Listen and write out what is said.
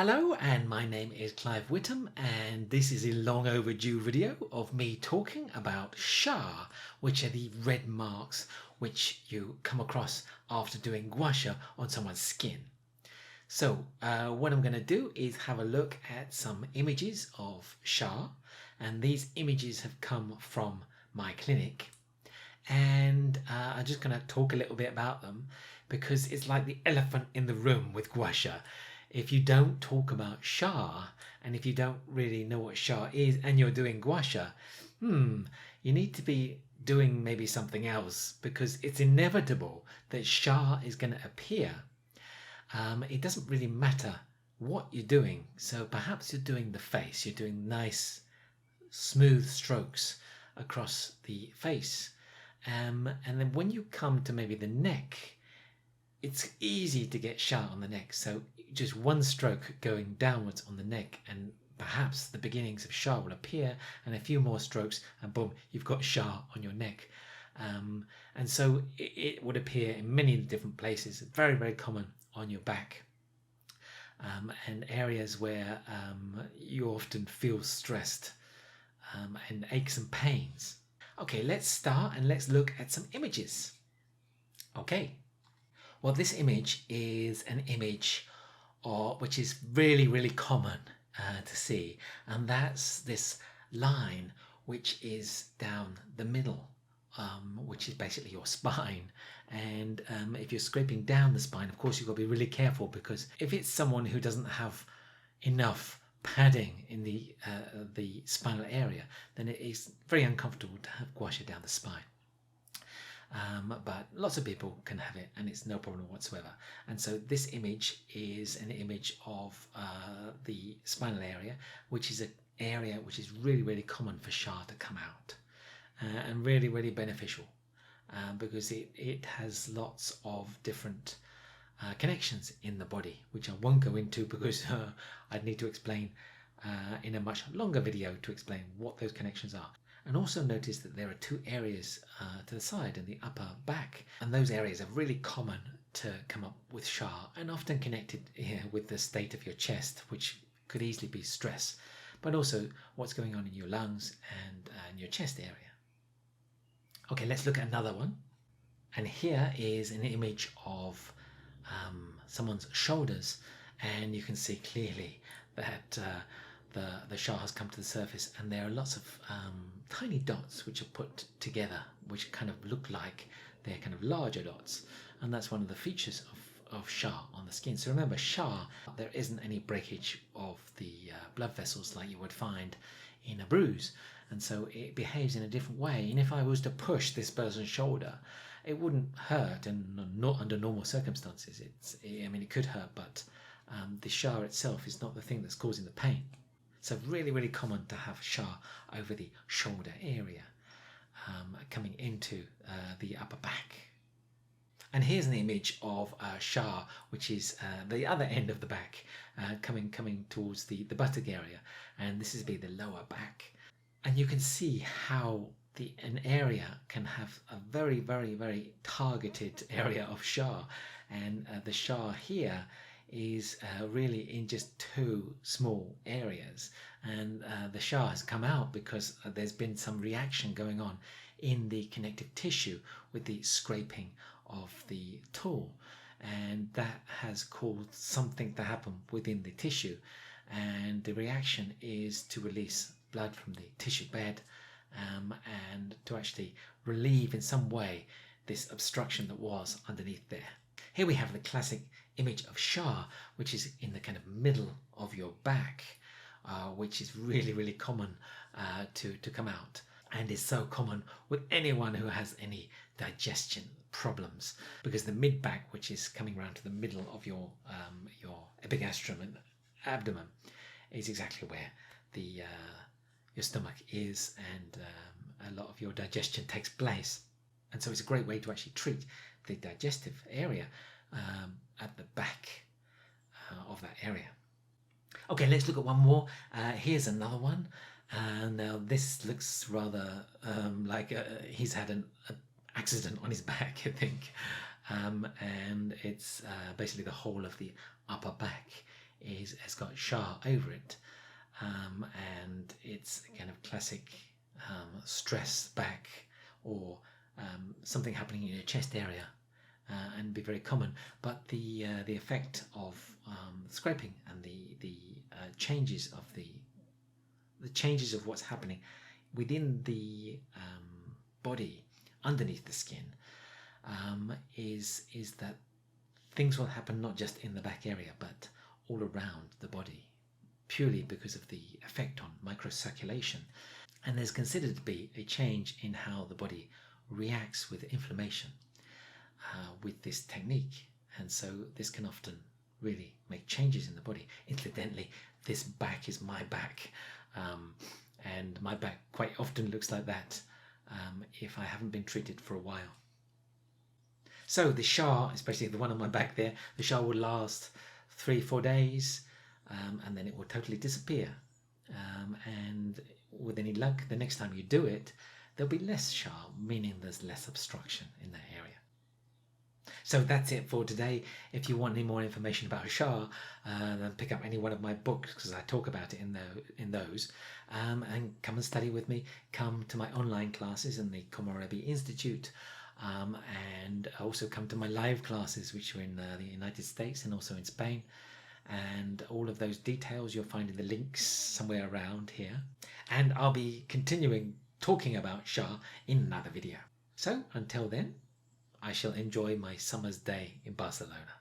Hello, and my name is Clive Whittam, and this is a long overdue video of me talking about Sha, which are the red marks which you come across after doing gua sha on someone's skin. So what I'm going to do is have a look at some images of Sha, and these images have come from my clinic, and I'm just going to talk a little bit about them because it's like the elephant in the room with gua sha. If you don't talk about Sha, and if you don't really know what Sha is, and you're doing gua sha, you need to be doing maybe something else, because it's inevitable that Sha is going to appear. It doesn't really matter what you're doing. So perhaps you're doing the face, you're doing nice smooth strokes across the face. And then when you come to maybe the neck, it's easy to get Sha on the neck. So just one stroke going downwards on the neck, and perhaps the beginnings of Sha will appear, and a few more strokes, and boom, you've got Sha on your neck. And so it would appear in many different places. Very, very common on your back, and areas where you often feel stressed, and aches and pains. Okay, let's start and let's look at some images. Okay, well, this image is an image which is really, really common to see, and that's this line which is down the middle, which is basically your spine. And if you're scraping down the spine, of course, you've got to be really careful, because if it's someone who doesn't have enough padding in the spinal area, then it is very uncomfortable to have gua sha down the spine. But lots of people can have it, and it's no problem whatsoever. And so this image is an image of the spinal area, which is an area which is really, really common for Sha to come out, and really, really beneficial, because it has lots of different connections in the body, which I won't go into, because I'd need to explain in a much longer video to explain what those connections are. And also notice that there are two areas to the side in the upper back, and those areas are really common to come up with Sha, and often connected here with the state of your chest, which could easily be stress, but also what's going on in your lungs and in your chest area. Okay, let's look at another one. And here is an image of someone's shoulders, and you can see clearly that the Sha has come to the surface, and there are lots of tiny dots which are put together, which kind of look like they're kind of larger dots, and that's one of the features of Sha on the skin. So remember, Sha, there isn't any breakage of the blood vessels like you would find in a bruise, and so it behaves in a different way. And if I was to push this person's shoulder, it wouldn't hurt, and not under normal circumstances. I mean, it could hurt, but the Sha itself is not the thing that's causing the pain. So really, really common to have Sha over the shoulder area, coming into the upper back. And here's an image of Sha, which is the other end of the back, coming towards the buttock area, and this is be the lower back. And you can see how an area can have a very, very, very targeted area of Sha, and the Sha here is really in just two small areas, and the Sha has come out because there's been some reaction going on in the connective tissue with the scraping of the tool, and that has caused something to happen within the tissue, and the reaction is to release blood from the tissue bed, and to actually relieve in some way this obstruction that was underneath there. Here we have the classic image of Sha, which is in the kind of middle of your back, which is really, really common to come out, and is so common with anyone who has any digestion problems, because the mid back, which is coming around to the middle of your epigastrum and abdomen, is exactly where your stomach is, and a lot of your digestion takes place. And so it's a great way to actually treat the digestive area at the back of that area. Okay, let's look at one more. Here's another one. Now this looks rather like he's had an accident on his back, I think. And it's basically the whole of the upper back has got Shah over it, and it's a kind of classic stress back or something happening in your chest area, and be very common. But the effect of scraping and the changes of the changes of what's happening within the body underneath the skin is that things will happen not just in the back area but all around the body, purely because of the effect on microcirculation. And there's considered to be a change in how the body reacts with inflammation with this technique, and so this can often really make changes in the body. Incidentally, this back is my back, and my back quite often looks like that if I haven't been treated for a while. So the Shah, especially the one on my back there, the Shah will last 3-4 days, and then it will totally disappear. And with any luck, the next time you do it, there'll be less Shah, meaning there's less obstruction in that area. So that's it for today. If you want any more information about Shah, then pick up any one of my books, because I talk about it in those, and come and study with me. Come to my online classes in the Komorebi Institute, and also come to my live classes, which are in the United States and also in Spain. And all of those details you'll find in the links somewhere around here. And I'll be continuing talking about Shah in another video. So until then, I shall enjoy my summer's day in Barcelona.